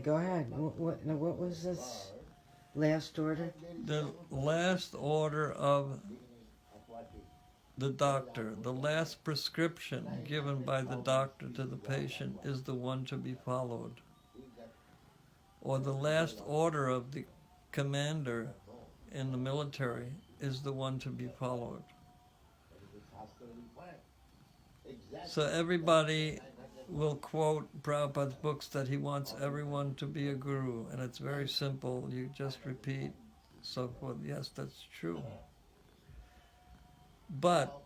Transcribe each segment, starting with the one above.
Go ahead. What was this last order? The last order of the doctor, the last prescription given by the doctor to the patient is the one to be followed. Or the last order of the commander in the military is the one to be followed. So everybody will quote Prabhupada's books that he wants everyone to be a guru, and it's very simple. You just repeat, so forth. Yes, that's true. But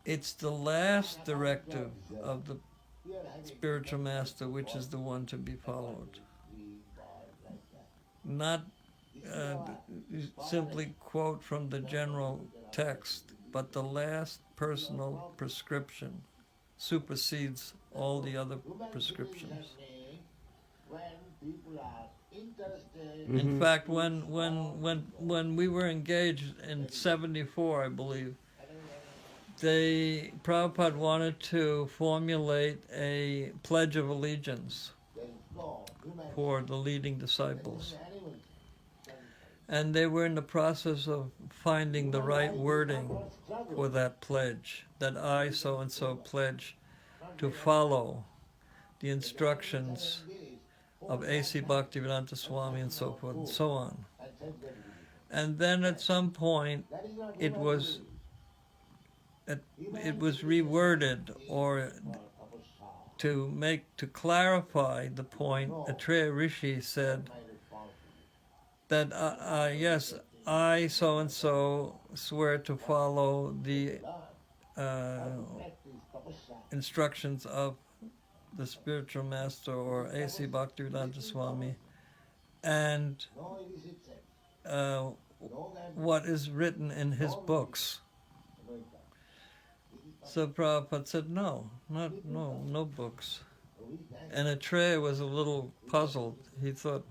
it's the last directive of the spiritual master which is the one to be followed. Not simply quote from the general text, but the last personal prescription supersedes all the other prescriptions. Mm-hmm. In fact, when we were engaged in 74, I believe, Prabhupada wanted to formulate a pledge of allegiance for the leading disciples. And they were in the process of finding the right wording for that pledge, that I so-and-so pledge to follow the instructions of A.C. Bhaktivedanta Swami and so forth and so on. And then at some point it was reworded, or to clarify the point, Atreya Rishi said that yes, I so-and-so swear to follow the instructions of the spiritual master or A.C. Bhaktivedanta Swami, and what is written in his books. So Prabhupada said, no books. And Atreya was a little puzzled. He thought,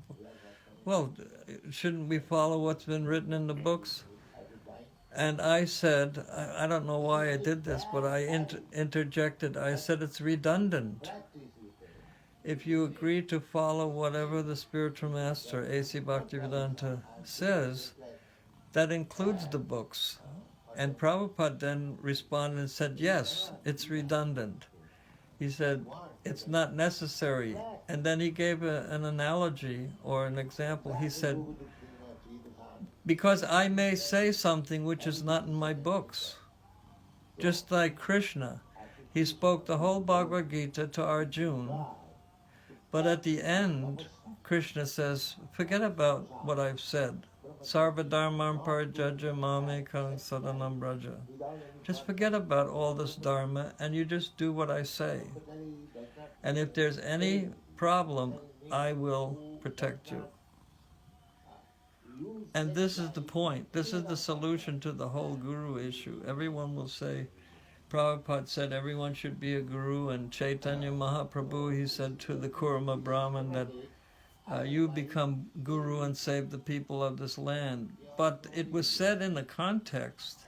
well, shouldn't we follow what's been written in the books? And I said, I don't know why I did this, but I interjected. I said, it's redundant. If you agree to follow whatever the spiritual master, A.C. Bhaktivedanta, says, that includes the books. And Prabhupada then responded and said, yes, it's redundant. He said, it's not necessary. And then he gave an analogy or an example. He said, because I may say something which is not in my books. Just like Krishna, he spoke the whole Bhagavad Gita to Arjuna, but at the end, Krishna says, forget about what I've said. Sarva dharmam parityajya mamekam sadanam braja. Just forget about all this dharma and you just do what I say. And if there's any problem, I will protect you. And this is the point. This is the solution to the whole guru issue. Everyone will say, Prabhupada said everyone should be a guru, and Chaitanya Mahaprabhu, he said to the Kurma Brahmin that you become guru and save the people of this land. But it was said in the context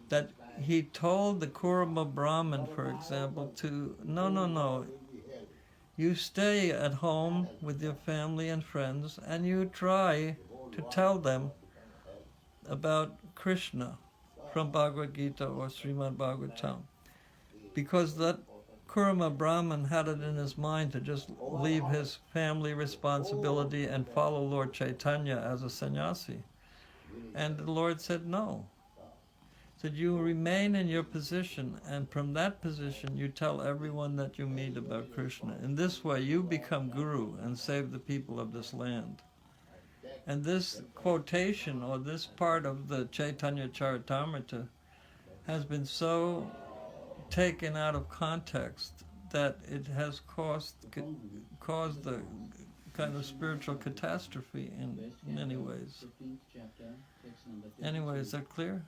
that he told the Kurma Brahmin, for example, to, no, you stay at home with your family and friends and you try to tell them about Krishna from Bhagavad Gita or Srimad Bhagavatam. Because that Kurma Brahmin had it in his mind to just leave his family responsibility and follow Lord Chaitanya as a sannyasi. And the Lord said no. Said you remain in your position, and from that position you tell everyone that you meet about Krishna. In this way you become guru and save the people of this land. And this quotation, or this part of the Chaitanya Charitamrita, has been so taken out of context that it has caused the kind of spiritual catastrophe in many ways. Anyway, is that clear?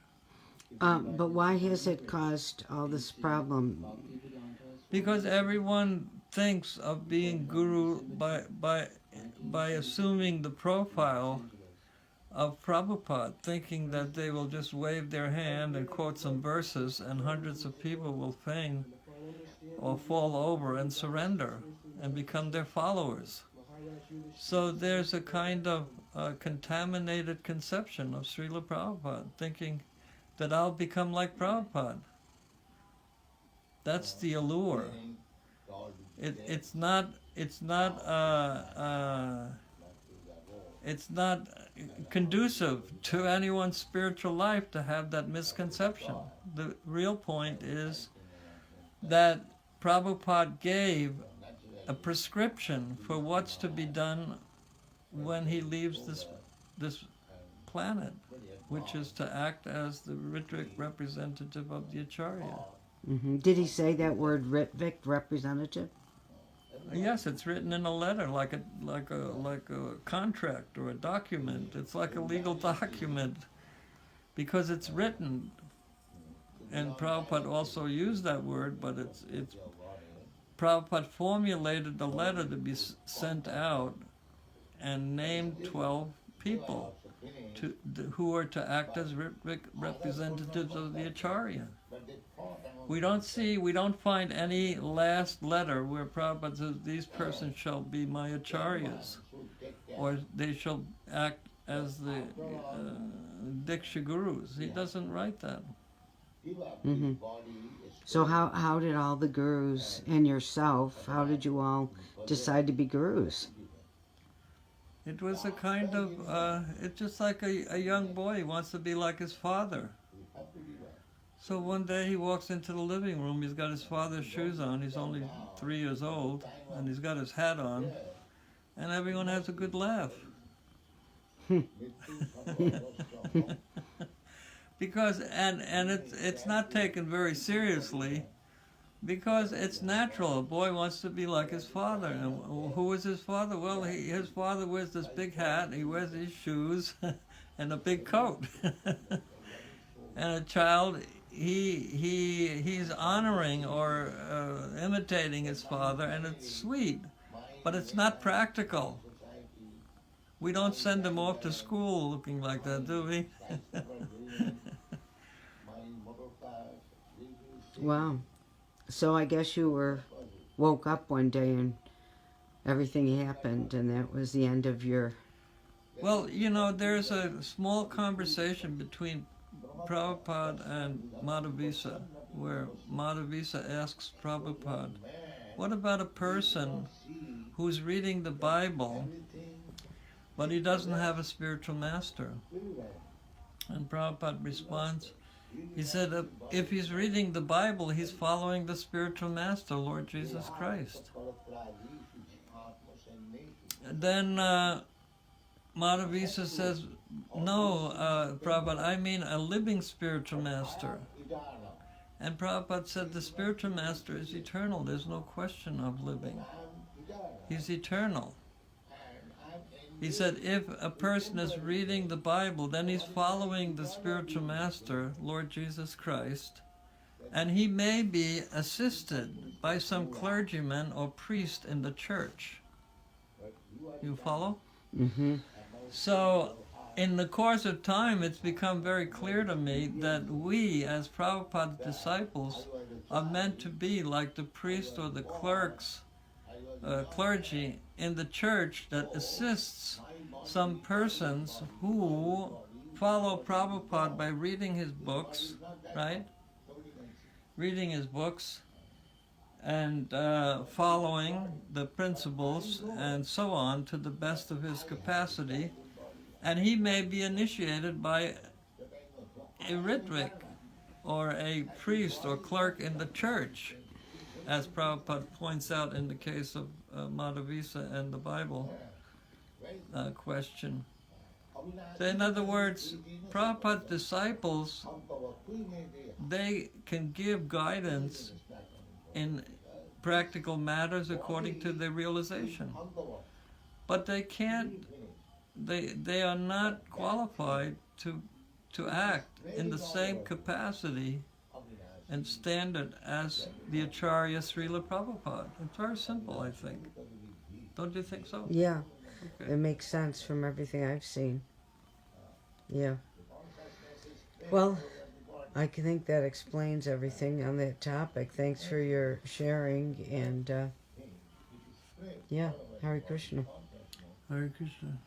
But why has it caused all this problem? Because everyone thinks of being guru by assuming the profile of Prabhupada, thinking that they will just wave their hand and quote some verses and hundreds of people will feign or fall over and surrender and become their followers. So there's a kind of contaminated conception of Srila Prabhupada, thinking that I'll become like Prabhupada. That's the allure. It's not conducive to anyone's spiritual life to have that misconception. The real point is that Prabhupada gave a prescription for what's to be done when he leaves this planet, which is to act as the ritvik representative of the Acharya. Did he say that word ritvik, representative? Yes, it's written in a letter, like a contract or a document. It's like a legal document because it's written. And Prabhupada also used that word, but it's Prabhupada formulated the letter to be sent out and named 12 people who are to act as representatives of the Acharya. We don't find any last letter where Prabhupada says, these persons shall be my Acharyas, or they shall act as the Diksha Gurus. He doesn't write that. So how did all the gurus and yourself, how did you all decide to be gurus? It was a kind of, it's just like a young boy wants to be like his father. So one day he walks into the living room, he's got his father's shoes on, he's only 3 years old, and he's got his hat on, and everyone has a good laugh. Because, and it's not taken very seriously, because it's natural. A boy wants to be like his father. And who is his father? Well, his father wears this big hat, he wears these shoes, and a big coat. And a child, he's honoring or imitating his father, and it's sweet, but it's not practical. We don't send him off to school looking like that, do we? Wow. So I guess you woke up one day and everything happened, and that was the end of your... Well, there's a small conversation between Prabhupada and Madhavisa, where Madhavisa asks Prabhupada, what about a person who's reading the Bible, but he doesn't have a spiritual master? And Prabhupada responds, he said, if he's reading the Bible, he's following the spiritual master, Lord Jesus Christ. And then Madhavisa says, no, Prabhupada, I mean a living spiritual master. And Prabhupada said, the spiritual master is eternal. There's no question of living. He's eternal. He said, if a person is reading the Bible, then he's following the spiritual master, Lord Jesus Christ, and he may be assisted by some clergyman or priest in the church. You follow? So, in the course of time, it's become very clear to me that we, as Prabhupada's disciples, are meant to be like the priest or the clergy in the church that assists some persons who follow Prabhupada by reading his books, right? Reading his books and following the principles and so on to the best of his capacity. And he may be initiated by a ritvik or a priest or clerk in the church, as Prabhupada points out in the case of Madhavisa and the Bible question. So in other words, Prabhupada's disciples, they can give guidance in practical matters according to their realization. But they can't, they are not qualified to act in the same capacity and standard as the Acharya Srila Prabhupada. It's very simple, I think. Don't you think so? Yeah, Okay. it makes sense from everything I've seen. Yeah. Well, I think that explains everything on that topic. Thanks for your sharing, and yeah, Hare Krishna. Hare Krishna.